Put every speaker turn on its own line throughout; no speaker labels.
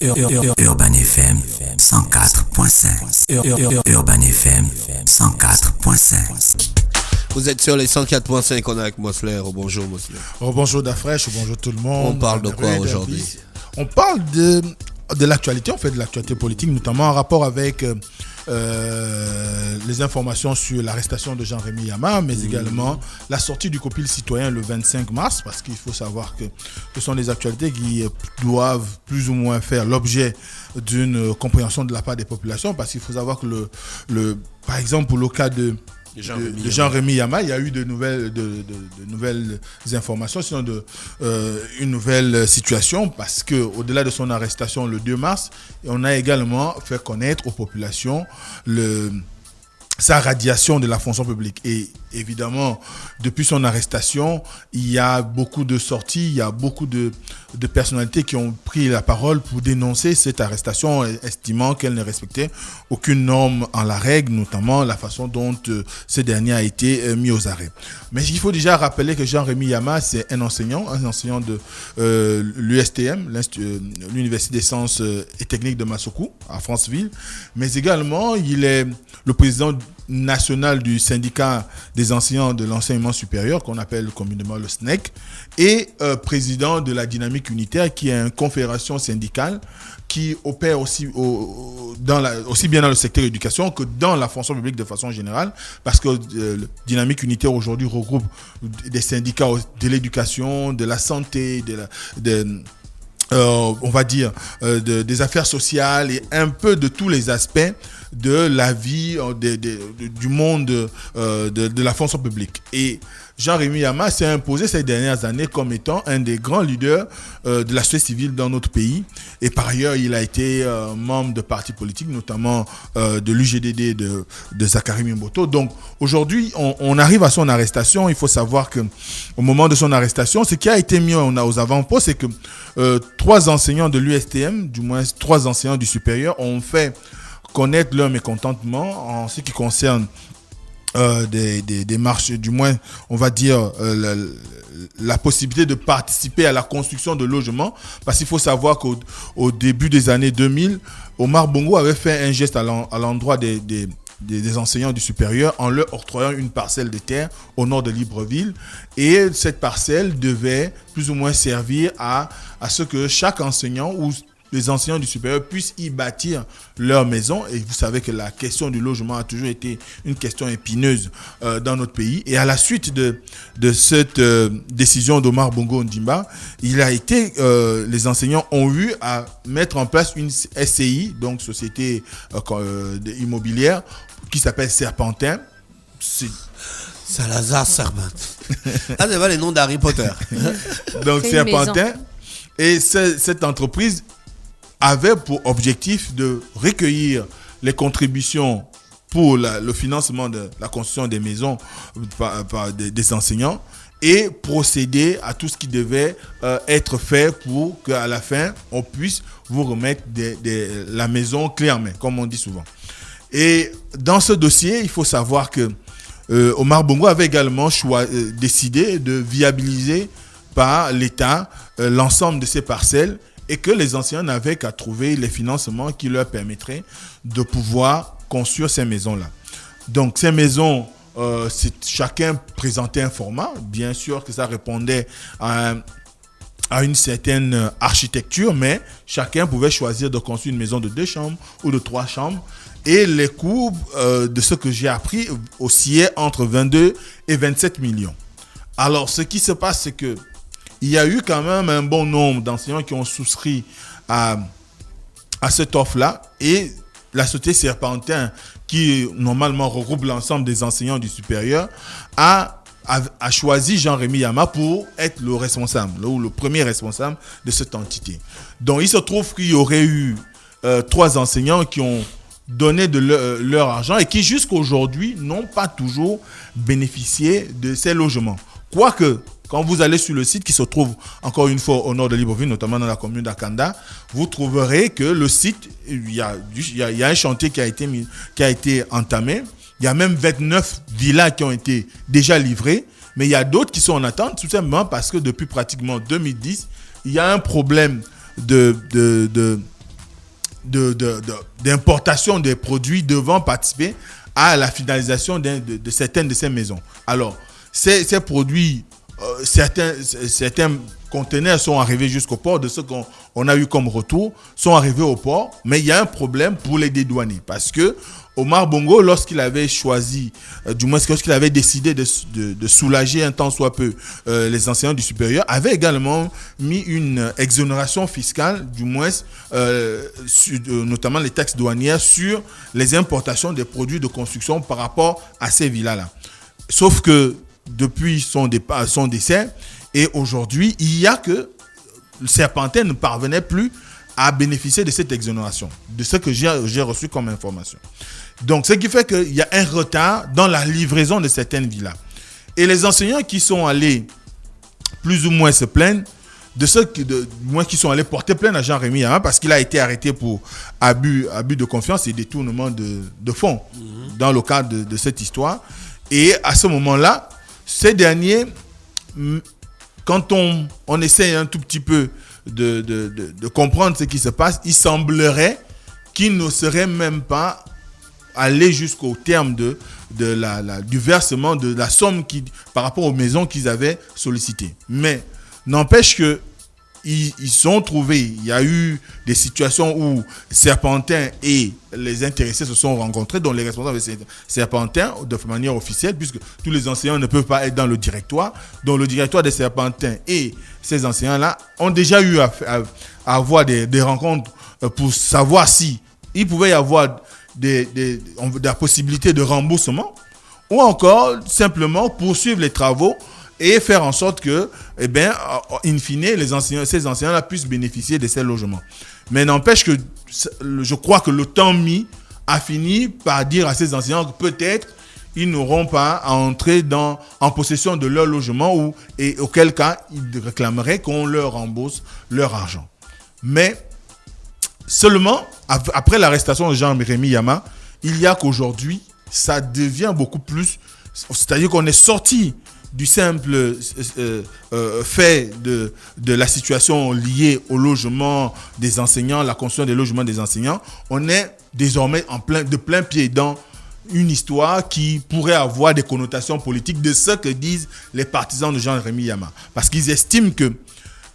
Urban FM 104.5. Urban FM 104.5.
Vous êtes sur les 104.5, on est avec Mosler. Bonjour Mosler.
Bonjour Dafresh, bonjour tout le monde.
On parle de quoi aujourd'hui?
On parle de l'actualité, on fait de l'actualité politique, notamment en rapport avec les informations sur l'arrestation de Jean-Rémy Yama, mais également la sortie du copil citoyen le 25 mars, parce qu'il faut savoir que ce sont des actualités qui doivent plus ou moins faire l'objet d'une compréhension de la part des populations, parce qu'il faut savoir que par exemple pour le cas de Jean-Rémy Yama, il y a eu de nouvelles informations, sinon une nouvelle situation, parce que au-delà de son arrestation le 2 mars, on a également fait connaître aux populations sa radiation de la fonction publique. Et évidemment, depuis son arrestation, il y a beaucoup de sorties, il y a beaucoup de personnalités qui ont pris la parole pour dénoncer cette arrestation, estimant qu'elle ne respectait aucune norme en la règle, notamment la façon dont ce dernier a été mis aux arrêts. Mais il faut déjà rappeler que Jean-Rémy Yama, c'est un enseignant de l'USTM, l'Université des sciences et techniques de Massokou, à Franceville, mais également, il est le président national du syndicat des enseignants de l'enseignement supérieur, qu'on appelle communément le SNEC, et président de la Dynamique Unitaire, qui est une confédération syndicale qui opère aussi bien dans le secteur de l'éducation que dans la fonction publique de façon générale, parce que Dynamique Unitaire aujourd'hui regroupe des syndicats de l'éducation, de la santé, on va dire des affaires sociales et un peu de tous les aspects de la vie du monde de la fonction publique. Et Jean-Rémy Yama s'est imposé ces dernières années comme étant un des grands leaders de la société civile dans notre pays. Et par ailleurs, il a été membre de partis politiques, notamment de l'UGDD de Zachary Mimboto. Donc aujourd'hui, on arrive à son arrestation. Il faut savoir que au moment de son arrestation, ce qui a été mis aux avant-postes, c'est que 3 enseignants de l'USTM, du moins 3 enseignants du supérieur, ont fait connaître leur mécontentement en ce qui concerne des marches, du moins on va dire la possibilité de participer à la construction de logements, parce qu'il faut savoir qu'au début des années 2000, Omar Bongo avait fait un geste à l'endroit des enseignants du supérieur en leur octroyant une parcelle de terre au nord de Libreville, et cette parcelle devait plus ou moins servir à ce que chaque enseignant ou les enseignants du supérieur puissent y bâtir leur maison. Et vous savez que la question du logement a toujours été une question épineuse dans notre pays. Et à la suite de cette décision d'Omar Bongo Ondimba, les enseignants ont eu à mettre en place une SCI, donc société immobilière, qui s'appelle Serpentin.
Salazar Serpentin. Ah, c'est pas les noms d'Harry Potter.
Donc Serpentin. Et cette entreprise avait pour objectif de recueillir les contributions pour le financement de la construction des maisons par des enseignants et procéder à tout ce qui devait être fait pour qu'à la fin, on puisse vous remettre la maison clé en main, comme on dit souvent. Et dans ce dossier, il faut savoir que Omar Bongo avait également décidé de viabiliser par l'État l'ensemble de ces parcelles, et que les enseignants n'avaient qu'à trouver les financements qui leur permettraient de pouvoir construire ces maisons-là. Donc ces maisons, chacun présentait un format. Bien sûr que ça répondait à une certaine architecture, mais chacun pouvait choisir de construire une maison de 2 chambres ou de 3 chambres. Et les coûts, de ce que j'ai appris, oscillaient entre 22 et 27 millions. Alors ce qui se passe, c'est que il y a eu quand même un bon nombre d'enseignants qui ont souscrit à cette offre-là, et la société Serpentin, qui normalement regroupe l'ensemble des enseignants du supérieur, a choisi Jean-Rémy Yama pour être le responsable, ou le premier responsable de cette entité. Donc il se trouve qu'il y aurait eu 3 enseignants qui ont donné de leur argent et qui jusqu'à aujourd'hui n'ont pas toujours bénéficié de ces logements. Quoique, quand vous allez sur le site qui se trouve encore une fois au nord de Libreville, notamment dans la commune d'Akanda, vous trouverez que le site, il y a un chantier qui a été entamé. Il y a même 29 villas qui ont été déjà livrées, mais il y a d'autres qui sont en attente, tout simplement parce que depuis pratiquement 2010, il y a un problème de d'importation des produits devant participer à la finalisation de certaines de ces maisons. Alors, ces produits, certains conteneurs sont arrivés jusqu'au port, de ce qu'on a eu comme retour, sont arrivés au port, mais il y a un problème pour les dédouaner, parce que Omar Bongo, lorsqu'il avait choisi, du moins lorsqu'il avait décidé de soulager un tant soit peu les enseignants du supérieur, avait également mis une exonération fiscale, du moins notamment les taxes douanières sur les importations des produits de construction par rapport à ces villas-là. Sauf que depuis son décès, et aujourd'hui, il y a que le Serpentin ne parvenait plus à bénéficier de cette exonération, de ce que j'ai reçu comme information. Donc, ce qui fait qu'il y a un retard dans la livraison de certaines villas. Et les enseignants qui sont allés plus ou moins se plaindre, qui sont allés porter plainte à Jean-Rémy Yama parce qu'il a été arrêté pour abus de confiance et détournement de fonds dans le cadre de cette histoire. Et à ce moment-là, ces derniers, quand on essaie un tout petit peu de comprendre ce qui se passe, il semblerait qu'ils ne seraient même pas allés jusqu'au terme du versement de la somme par rapport aux maisons qu'ils avaient sollicitées. Mais n'empêche que ils sont trouvés. Il y a eu des situations où Serpentin et les intéressés se sont rencontrés, dont les responsables de Serpentin, de manière officielle, puisque tous les enseignants ne peuvent pas être dans le directoire. Donc le directoire des Serpentins et ces enseignants-là ont déjà eu à avoir des rencontres pour savoir si il pouvait y avoir la possibilité de remboursement ou encore simplement poursuivre les travaux et faire en sorte que, in fine, ces enseignants-là puissent bénéficier de ces logements. Mais n'empêche que je crois que le temps mis a fini par dire à ces enseignants que peut-être ils n'auront pas à entrer en possession de leur logement et auquel cas ils réclameraient qu'on leur rembourse leur argent. Mais seulement après l'arrestation de Jean-Rémy Yama, il y a qu'aujourd'hui, ça devient beaucoup plus, c'est-à-dire qu'on est sorti du simple fait de la situation liée au logement des enseignants, la construction des logements des enseignants. On est désormais de plein pied dans une histoire qui pourrait avoir des connotations politiques de ce que disent les partisans de Jean-Rémy Yama. Parce qu'ils estiment que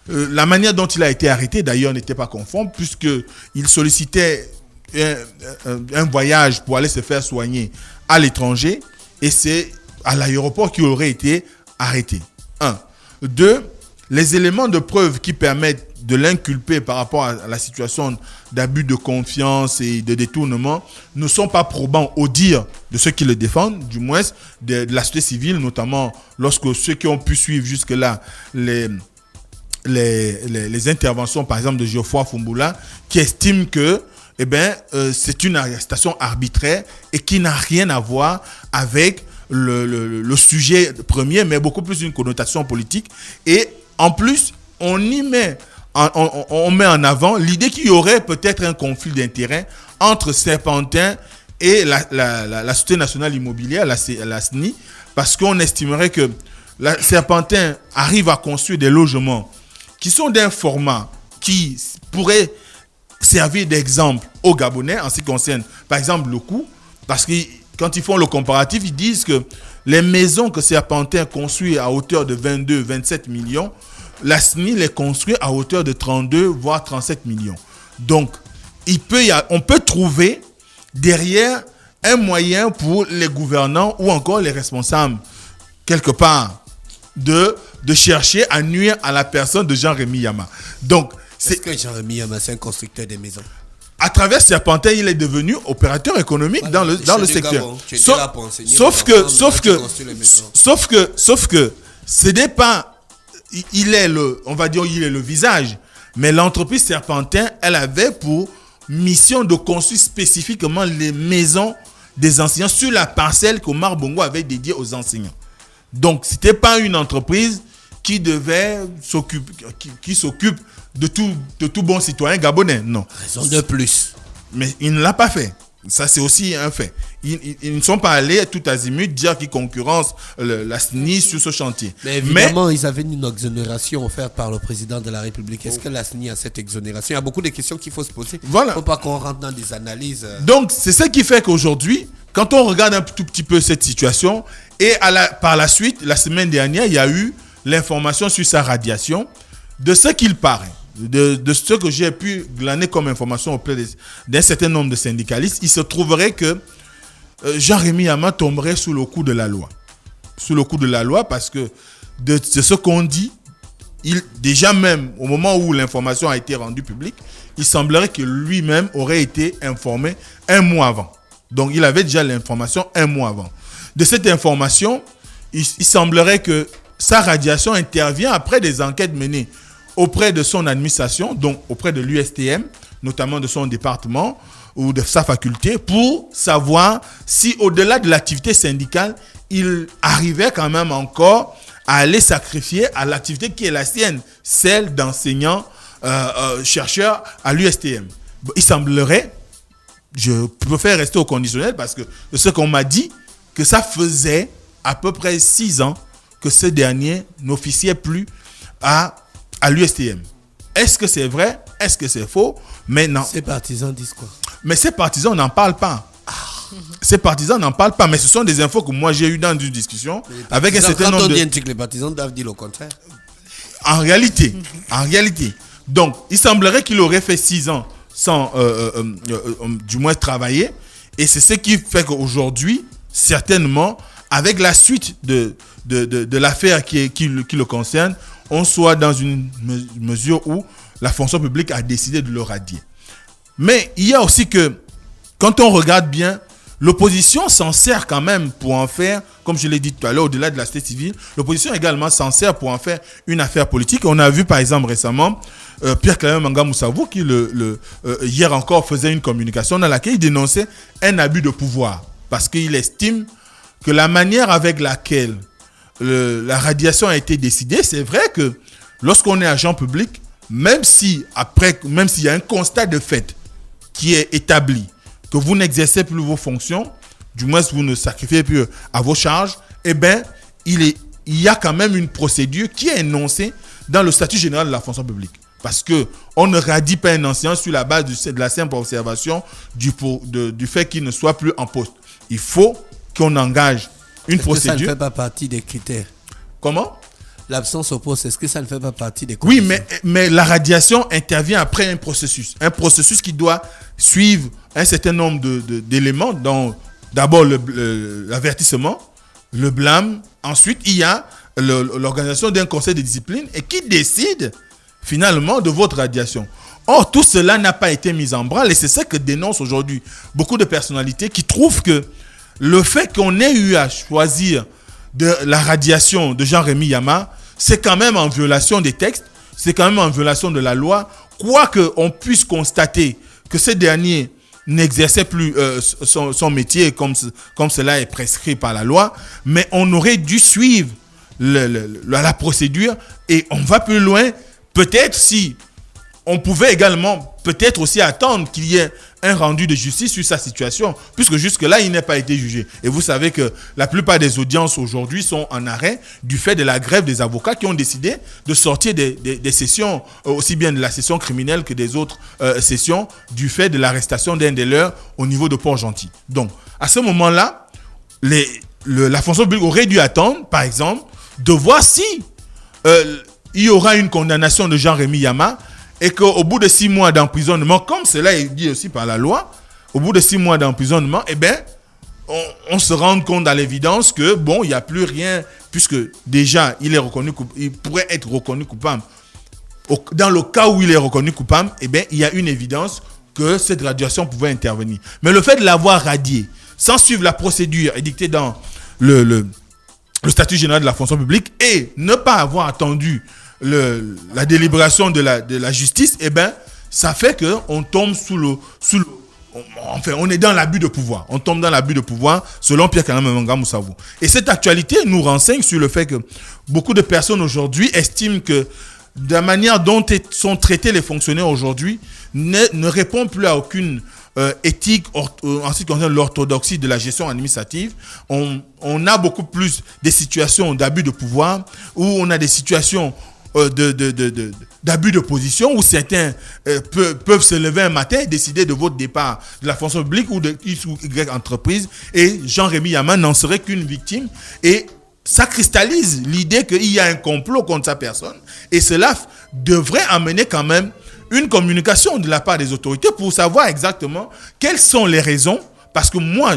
la manière dont il a été arrêté, d'ailleurs, n'était pas conforme, puisqu'il sollicitait un voyage pour aller se faire soigner à l'étranger, et c'est à l'aéroport qu'il aurait été arrêté. 1. 2. Les éléments de preuve qui permettent de l'inculper par rapport à la situation d'abus de confiance et de détournement ne sont pas probants au dire de ceux qui le défendent, du moins de la société civile, notamment lorsque ceux qui ont pu suivre jusque-là les interventions, par exemple, de Geoffroy Fumbula, qui estiment que c'est une arrestation arbitraire et qui n'a rien à voir avec le sujet premier, mais beaucoup plus une connotation politique. Et en plus, on met en avant l'idée qu'il y aurait peut-être un conflit d'intérêts entre Serpentin et la Société nationale immobilière, la SNI, parce qu'on estimerait que Serpentin arrive à construire des logements qui sont d'un format qui pourrait servir d'exemple aux Gabonais en ce qui concerne, par exemple, le coût, parce que quand ils font le comparatif, ils disent que les maisons que Serpentin construit à hauteur de 22-27 millions, la SNI les construit à hauteur de 32 voire 37 millions. Donc, on peut trouver derrière un moyen pour les gouvernants ou encore les responsables, quelque part, de chercher à nuire à la personne de Jean-Rémy Yama. Donc,
est-ce que Jean-Rémy Yama, c'est un constructeur de maisons? À
travers Serpentin, il est devenu opérateur économique dans le secteur. Sauf que ce n'est pas, il est le visage, mais l'entreprise Serpentin, elle avait pour mission de construire spécifiquement les maisons des enseignants sur la parcelle qu'Omar Bongo avait dédiée aux enseignants. Donc, c'était pas une entreprise qui s'occupe de tout bon citoyen gabonais, non.
Raison de plus.
Mais il ne l'a pas fait. Ça, c'est aussi un fait. Ils ne sont pas allés tout azimut dire qu'ils concurrencent la SNI sur ce chantier.
Mais évidemment, ils avaient une exonération offerte par le président de la République. Est-ce que la SNI a cette exonération? Il y a beaucoup de questions qu'il faut se poser.
Voilà.
Il ne faut pas qu'on rentre dans des analyses.
Donc, c'est ce qui fait qu'aujourd'hui, quand on regarde un tout petit peu cette situation, et par la suite, la semaine dernière, il y a eu l'information sur sa radiation, de ce qu'il paraît. De ce que j'ai pu glaner comme information auprès d'un certain nombre de syndicalistes, il se trouverait que Jean-Rémy Yama tomberait sous le coup de la loi. Sous le coup de la loi parce que de ce qu'on dit, déjà même au moment où l'information a été rendue publique, il semblerait que lui-même aurait été informé un mois avant. Donc il avait déjà l'information un mois avant. De cette information, il semblerait que sa radiation intervient après des enquêtes menées auprès de son administration, donc auprès de l'USTM, notamment de son département ou de sa faculté, pour savoir si au-delà de l'activité syndicale, il arrivait quand même encore à aller sacrifier à l'activité qui est la sienne, celle d'enseignant chercheur à l'USTM. Il semblerait, je préfère rester au conditionnel parce que de ce qu'on m'a dit, que ça faisait à peu près 6 ans que ce dernier n'officiait plus à l'USTM. Est-ce que c'est vrai? Est-ce que c'est faux? Mais non.
Ces partisans disent quoi?
Mais ces partisans n'en parlent pas. Ces partisans n'en parlent pas, mais ce sont des infos que moi j'ai eues dans une discussion avec un certain nombre de...
Quand on dit que les partisans doivent dire le contraire.
En réalité. Donc, il semblerait qu'il aurait fait 6 ans sans, du moins, travailler. Et c'est ce qui fait qu'aujourd'hui, certainement, avec la suite de l'affaire qui le concerne, on soit dans une mesure où la fonction publique a décidé de le radier. Mais il y a aussi que, quand on regarde bien, l'opposition s'en sert quand même pour en faire, comme je l'ai dit tout à l'heure, au-delà de la société civile, l'opposition également s'en sert pour en faire une affaire politique. On a vu par exemple récemment Pierre-Claver Manga Moussavou qui hier encore faisait une communication dans laquelle il dénonçait un abus de pouvoir parce qu'il estime que la manière avec laquelle la radiation a été décidée, c'est vrai que lorsqu'on est agent public, même s'il y a un constat de fait qui est établi, que vous n'exercez plus vos fonctions, du moins vous ne sacrifiez plus à vos charges, eh bien, il y a quand même une procédure qui est énoncée dans le statut général de la fonction publique. Parce qu'on ne radie pas un enseignant sur la base de la simple observation du fait qu'il ne soit plus en poste. Il faut qu'on engage une procédure.
Est-ce que ça ne fait pas partie des critères?
Comment?
L'absence au poste, est-ce que ça ne fait pas partie des conditions?
Oui, mais la radiation intervient après un processus. Un processus qui doit suivre un certain nombre d'éléments, dont d'abord l'avertissement, le blâme. Ensuite, il y a l'organisation d'un conseil de discipline et qui décide finalement de votre radiation. Or, tout cela n'a pas été mis en branle et c'est ce que dénoncent aujourd'hui beaucoup de personnalités qui trouvent que le fait qu'on ait eu à choisir de la radiation de Jean-Rémy Yama, c'est quand même en violation des textes, c'est quand même en violation de la loi, quoique on puisse constater que ce dernier n'exerçait plus son métier comme cela est prescrit par la loi, mais on aurait dû suivre la procédure et on va plus loin. Peut-être si on pouvait également peut-être aussi attendre qu'il y ait un rendu de justice sur sa situation, puisque jusque-là, il n'a pas été jugé. Et vous savez que la plupart des audiences aujourd'hui sont en arrêt du fait de la grève des avocats qui ont décidé de sortir des sessions, aussi bien de la session criminelle que des autres sessions, du fait de l'arrestation d'un des leurs au niveau de Port-Gentil. Donc, à ce moment-là, la fonction publique aurait dû attendre, par exemple, de voir si il y aura une condamnation de Jean-Rémy Yama et qu'au bout de 6 mois d'emprisonnement, comme cela est dit aussi par la loi, au bout de 6 mois d'emprisonnement, eh bien, on se rend compte à l'évidence que, bon, il n'y a plus rien, puisque déjà, il pourrait être reconnu coupable. Dans le cas où il est reconnu coupable, eh bien, il y a une évidence que cette radiation pouvait intervenir. Mais le fait de l'avoir radié, sans suivre la procédure édictée dans le statut général de la fonction publique et ne pas avoir attendu la délibération de la justice, eh ben, ça fait qu'on tombe on est dans l'abus de pouvoir. On tombe dans l'abus de pouvoir, selon Pierre-Claver Manga Moussavou. Et cette actualité nous renseigne sur le fait que beaucoup de personnes aujourd'hui estiment que de la manière dont sont traités les fonctionnaires aujourd'hui, ne répond plus à aucune éthique en ce qui concerne l'orthodoxie de la gestion administrative. On a beaucoup plus des situations d'abus de pouvoir, où on a des situations d'abus de position, où certains peuvent se lever un matin et décider de votre départ de la fonction publique ou de X ou Y entreprise, et Jean-Rémy Yama n'en serait qu'une victime, et ça cristallise l'idée qu'il y a un complot contre sa personne, et cela devrait amener quand même une communication de la part des autorités pour savoir exactement quelles sont les raisons. Parce que moi,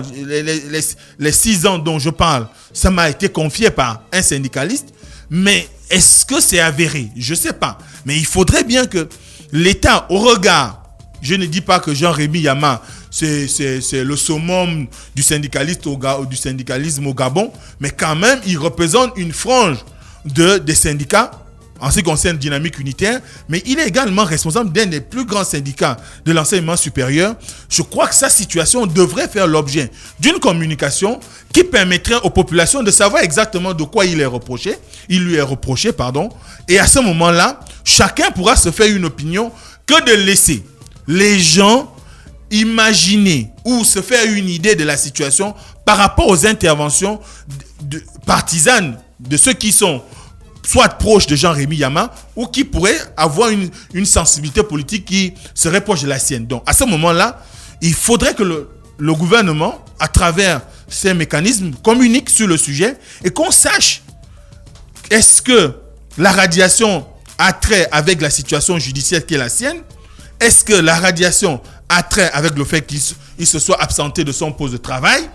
les 6 ans dont je parle, ça m'a été confié par un syndicaliste, mais est-ce que c'est avéré? Je ne sais pas. Mais il faudrait bien que l'État, au regard, je ne dis pas que Jean-Rémy Yama, c'est le summum du syndicalisme au Gabon, mais quand même, il représente une frange des syndicats en ce qui concerne Dynamique Unitaire, mais il est également responsable d'un des plus grands syndicats de l'enseignement supérieur. Je crois que sa situation devrait faire l'objet d'une communication qui permettrait aux populations de savoir exactement de quoi il lui est reproché, et à ce moment-là, chacun pourra se faire une opinion, que de laisser les gens imaginer ou se faire une idée de la situation par rapport aux interventions partisanes de ceux qui sont soit proche de Jean-Rémy Yama, ou qui pourrait avoir une sensibilité politique qui serait proche de la sienne. Donc, à ce moment-là, il faudrait que le gouvernement, à travers ces mécanismes, communique sur le sujet et qu'on sache, est-ce que la radiation a trait avec la situation judiciaire qui est la sienne? Est-ce que la radiation a trait avec le fait qu'il se soit absenté de son poste de travail?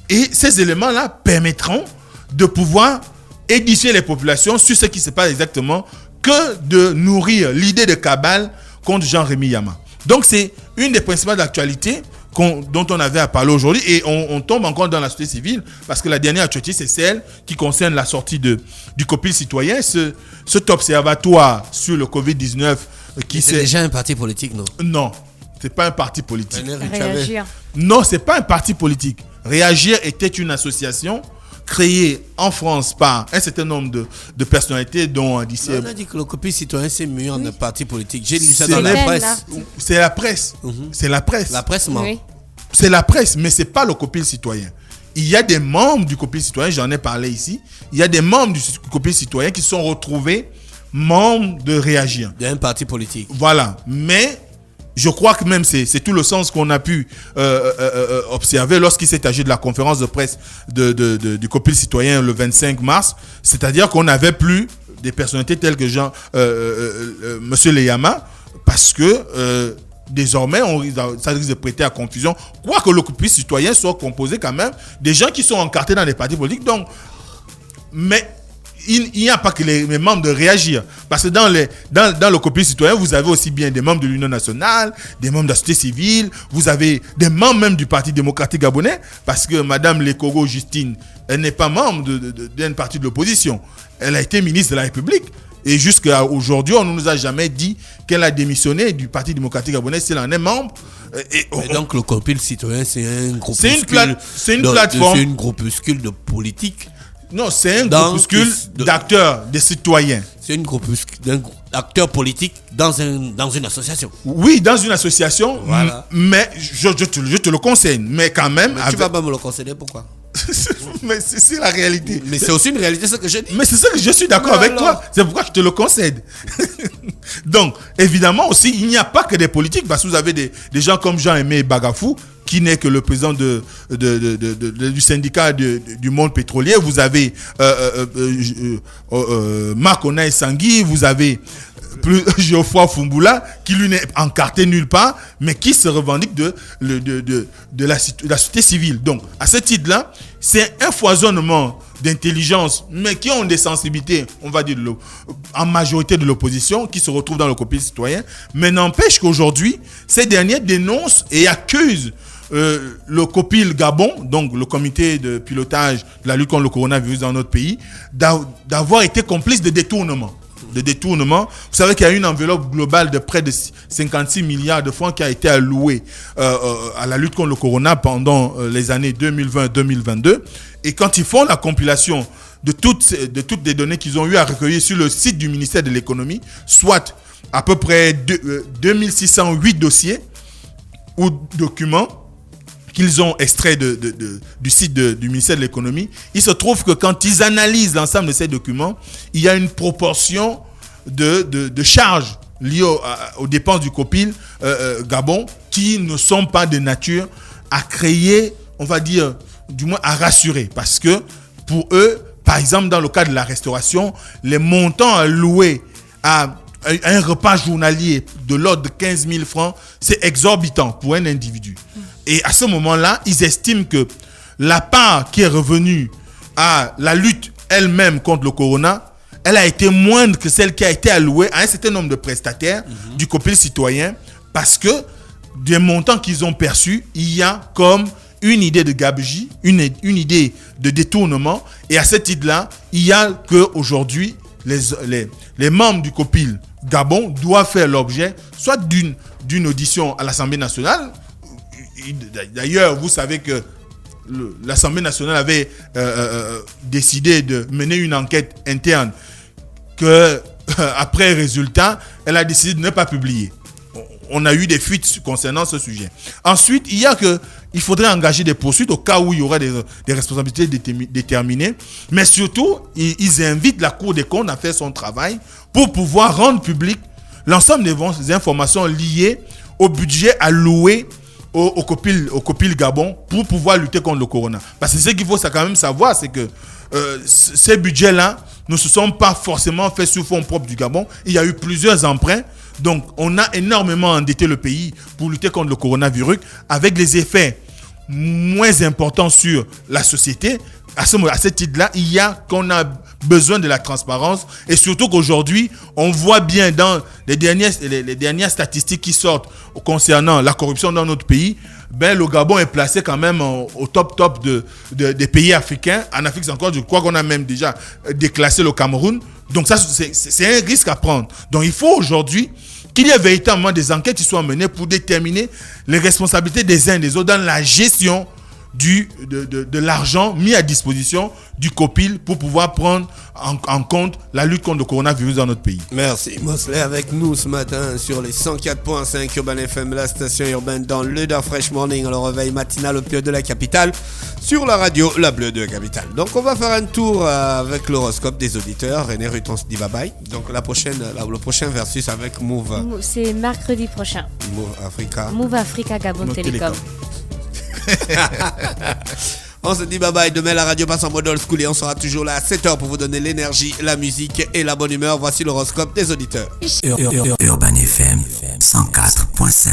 Et ces éléments-là permettront de pouvoir édifier les populations sur ce qui se passe exactement, que de nourrir l'idée de cabale contre Jean-Rémy Yama. Donc c'est une des principales actualités dont on avait à parler aujourd'hui, et on tombe encore dans la société civile, parce que la dernière actualité, c'est celle qui concerne la sortie du COPIL citoyen, cet observatoire sur le Covid-19 qui
c'est déjà un parti politique, non?
Non, c'est pas un parti politique.
Réagir.
Non, c'est pas un parti politique. Réagir était une association créé en France par un certain nombre de personnalités dont
On a dit que le COPIL citoyen c'est mieux en parti politique. J'ai lu ça
C'est
dans la
la
presse.
C'est la presse. C'est la presse.
La presse ment.
Oui.
C'est la presse, mais c'est pas le COPIL citoyen. Il y a des membres du COPIL citoyen, j'en ai parlé ici. Il y a des membres du COPIL citoyen qui sont retrouvés membres de Réagir.
D'un parti politique.
Voilà. Mais je crois que même c'est tout le sens qu'on a pu observer lorsqu'il s'est agi de la conférence de presse du COPIL citoyen le 25 mars. C'est-à-dire qu'on n'avait plus des personnalités telles que Monsieur Leyama, parce que désormais, ça risque de prêter à confusion. Quoique le COPIL citoyen soit composé quand même des gens qui sont encartés dans des partis politiques. Donc, mais il n'y a pas que les membres de Réagir. Parce que dans le COPIL citoyen, vous avez aussi bien des membres de l'Union nationale, des membres de la société civile, vous avez des membres même du Parti démocratique gabonais, parce que Madame Lekogo Justine, elle n'est pas membre d'un parti de l'opposition. Elle a été ministre de la République. Et jusqu'à aujourd'hui, on ne nous a jamais dit qu'elle a démissionné du Parti démocratique gabonais si elle en est membre.
Et donc le COPIL citoyen, c'est un groupuscule.
C'est une plateforme.
C'est une groupuscule de politique.
Non, c'est un groupuscule d'acteurs, des citoyens.
C'est une groupuscule d'acteurs politiques dans une association.
Oui, dans une association.
Voilà.
Mais je te le conseille. Mais quand même.
Mais tu vas pas me le conseiller, pourquoi?
Mais c'est la réalité.
Mais c'est aussi une réalité, ce que je dis.
Mais c'est ça que je suis d'accord avec toi. C'est pourquoi je te le concède. Donc, évidemment aussi, il n'y a pas que des politiques, parce que vous avez des gens comme Jean-Aimé Bagafou, qui n'est que le président du syndicat du monde pétrolier. Vous avez Marc Onaï Sangui, vous avez Geoffroy Fumbula, qui lui n'est encarté nulle part, mais qui se revendique de la société civile. Donc, à ce titre-là, c'est un foisonnement d'intelligence, mais qui ont des sensibilités, on va dire, en majorité de l'opposition, qui se retrouvent dans le COPIL citoyen. Mais n'empêche qu'aujourd'hui, ces derniers dénoncent et accusent le COPIL Gabon, donc le comité de pilotage de la lutte contre le coronavirus dans notre pays, d'avoir été complice de détournement. Vous savez qu'il y a une enveloppe globale de près de 56 milliards de francs qui a été allouée à la lutte contre le corona pendant les années 2020-2022. Et quand ils font la compilation de toutes les données qu'ils ont eu à recueillir sur le site du ministère de l'économie, soit à peu près 2608 dossiers ou documents qu'ils ont extraits du site du ministère de l'économie, il se trouve que quand ils analysent l'ensemble de ces documents, il y a une proportion de charges liées aux dépenses du COPIL Gabon qui ne sont pas de nature à créer, on va dire, du moins à rassurer. Parce que pour eux, par exemple, dans le cas de la restauration, les montants alloués à un repas journalier de l'ordre de 15 000 francs, c'est exorbitant pour un individu. Et à ce moment-là, ils estiment que la part qui est revenue à la lutte elle-même contre le corona, elle a été moindre que celle qui a été allouée à un certain nombre de prestataires du COPIL citoyen, parce que des montants qu'ils ont perçus, il y a comme une idée de gabegie, une idée de détournement. Et à ce titre-là, il y a qu'aujourd'hui, les membres du COPIL Gabon doivent faire l'objet soit d'une audition à l'Assemblée nationale. D'ailleurs, vous savez que l'Assemblée nationale avait décidé de mener une enquête interne que, après résultat, elle a décidé de ne pas publier. On a eu des fuites concernant ce sujet. Ensuite, il faudrait engager des poursuites au cas où il y aura des responsabilités déterminées. Mais surtout, ils invitent la Cour des comptes à faire son travail pour pouvoir rendre public l'ensemble des informations liées au budget alloué au COPIL Gabon pour pouvoir lutter contre le corona. Parce que ce qu'il faut quand même savoir, c'est que ces budgets-là ne se sont pas forcément faits sous fonds propres du Gabon. Il y a eu plusieurs emprunts. Donc, on a énormément endetté le pays pour lutter contre le coronavirus, avec des effets moins importants sur la société. À ce titre-là, qu'on a besoin de la transparence, et surtout qu'aujourd'hui, on voit bien dans les dernières statistiques qui sortent concernant la corruption dans notre pays, le Gabon est placé quand même au top des pays africains. En Afrique encore, je crois qu'on a même déjà déclassé le Cameroun. Donc ça, c'est un risque à prendre. Donc il faut aujourd'hui qu'il y ait véritablement des enquêtes qui soient menées pour déterminer les responsabilités des uns et des autres dans la gestion de l'argent mis à disposition du COPIL pour pouvoir prendre en compte la lutte contre le coronavirus dans notre pays.
Merci Mosley avec nous ce matin sur les 104.5 Urban FM, la station urbaine dans le Da Fresh Morning, le réveil matinal au pied de la capitale, sur la radio La Bleue de la capitale. Donc on va faire un tour avec l'horoscope des auditeurs. René Ruton se dit bye bye. Donc le prochain versus avec Move.
C'est mercredi prochain. Move Africa Gabon Télécom.
On se dit bye bye. Demain la radio passe en mode old school et on sera toujours là à 7h pour vous donner l'énergie, la musique et la bonne humeur. Voici l'horoscope des auditeurs.
Urban FM 104.5.